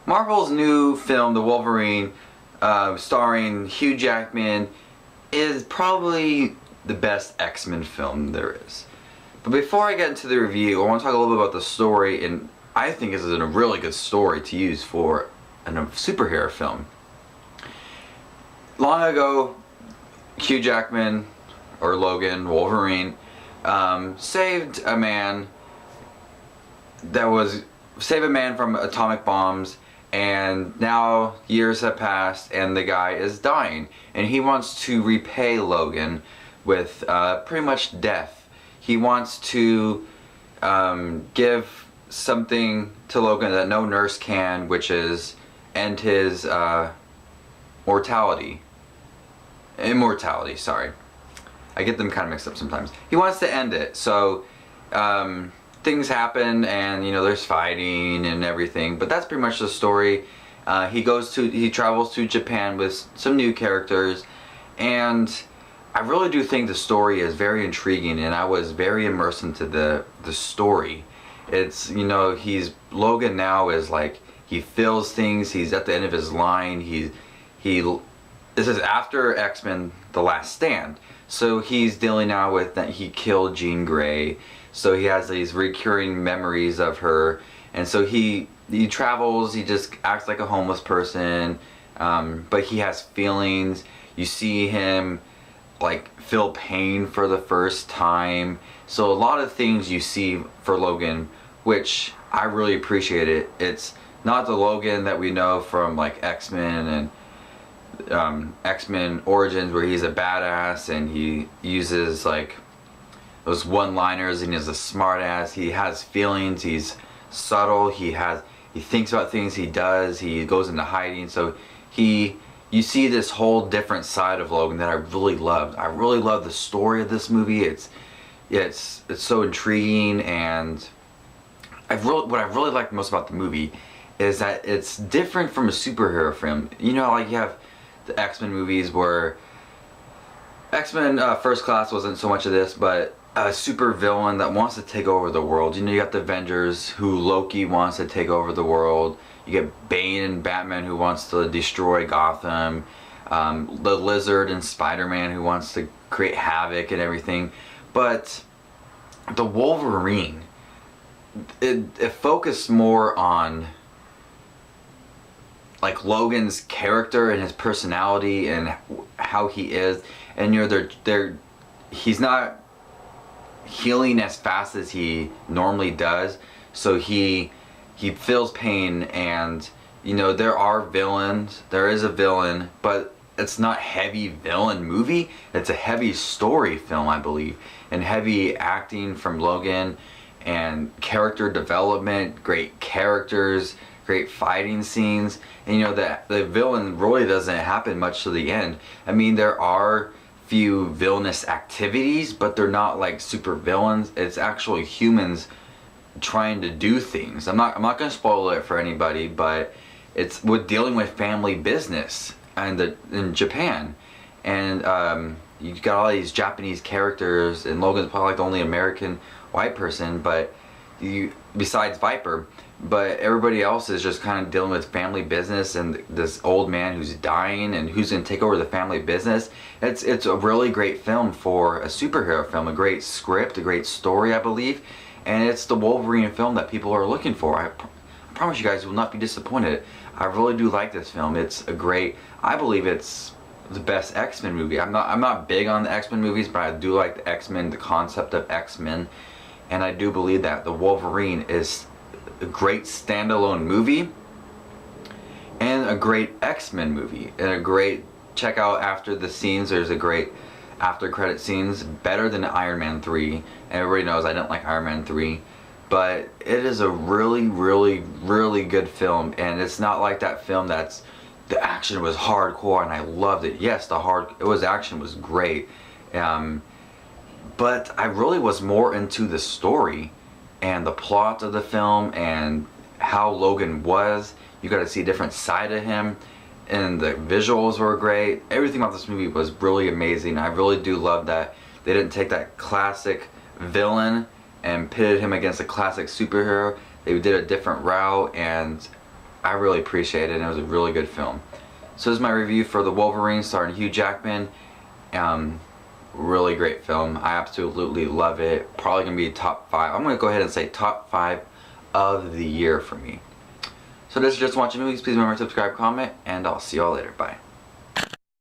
Marvel's new film, The Wolverine, starring Hugh Jackman, is probably the best X-Men film there is. But before I get into the review, I want to talk a little bit about the story, and I think this is a really good story to use for a superhero film. Long ago, Hugh Jackman, or Logan, Wolverine, saved a man from atomic bombs, and now years have passed and the guy is dying, and he wants to repay Logan with pretty much death. He wants to give something to Logan that no nurse can, which is end his immortality, sorry. I get them kind of mixed up sometimes. He wants to end it, so things happen, and there's fighting and everything, but that's pretty much the story. He travels to Japan with some new characters, and I really do think the story is very intriguing, and I was very immersed into the story. It's Logan now is like, he feels things. He's at the end of his line. This is after X-Men: The Last Stand, so he's dealing now with that he killed Jean Grey. So he has these recurring memories of her, and so he travels. He just acts like a homeless person, but he has feelings. You see him like feel pain for the first time. So a lot of things you see for Logan, which I really appreciate it. It's not the Logan that we know from like X-Men and X-Men Origins, where he's a badass and he uses like those one-liners and he's a smart-ass. He has feelings. He's subtle. He thinks about things. He does. He goes into hiding. So you see this whole different side of Logan that I really loved. I really love the story of this movie. It's so intriguing, and what I really like most about the movie is that it's different from a superhero film. Like you have the X-Men movies where X-Men First Class wasn't so much of this, but a super villain that wants to take over the world. You got the Avengers, who Loki wants to take over the world. You get Bane and Batman, who wants to destroy Gotham. The Lizard and Spider-Man, who wants to create havoc and everything. But the Wolverine, it focused more on like Logan's character and his personality and how he is. And he's not healing as fast as he normally does, so he feels pain, and there are villains. There is a villain, but it's not heavy villain movie. It's a heavy story film, I believe, and heavy acting from Logan and character development, great characters, great fighting scenes. And the villain really doesn't happen much to the end. I mean, there are few villainous activities, but they're not like super villains. It's actually humans trying to do things. I'm not going to spoil it for anybody, but it's with dealing with family business in Japan, and you've got all these Japanese characters, and Logan's probably like the only American white person, but besides Viper. But everybody else is just kind of dealing with family business and this old man who's dying and who's going to take over the family business. It's a really great film for a superhero film, a great script, a great story, I believe. And it's the Wolverine film that people are looking for. I promise you guys will not be disappointed. I really do like this film. I believe it's the best X-Men movie. I'm not big on the X-Men movies, but I do like the X-Men, the concept of X-Men. And I do believe that the Wolverine is a great standalone movie and a great X-Men movie, and a great check out after the scenes. There's a great after credit scenes, better than Iron Man 3, and everybody knows I didn't like Iron Man 3, but it is a really, really, really good film. And it's not like that film that's the action was hardcore and I loved it. Yes, action was great, but I really was more into the story and the plot of the film and how Logan was. You got to see a different side of him, and the visuals were great. Everything about this movie was really amazing. I really do love that they didn't take that classic villain and pitted him against a classic superhero. They did a different route, and I really appreciated it, and it was a really good film. So this is my review for the Wolverine starring Hugh Jackman. Really great film. I absolutely love it. Probably gonna be top 5. I'm gonna go ahead and say top 5 of the year for me. So this is Just Watching Movies. Please remember to subscribe, comment, and I'll see y'all later. Bye.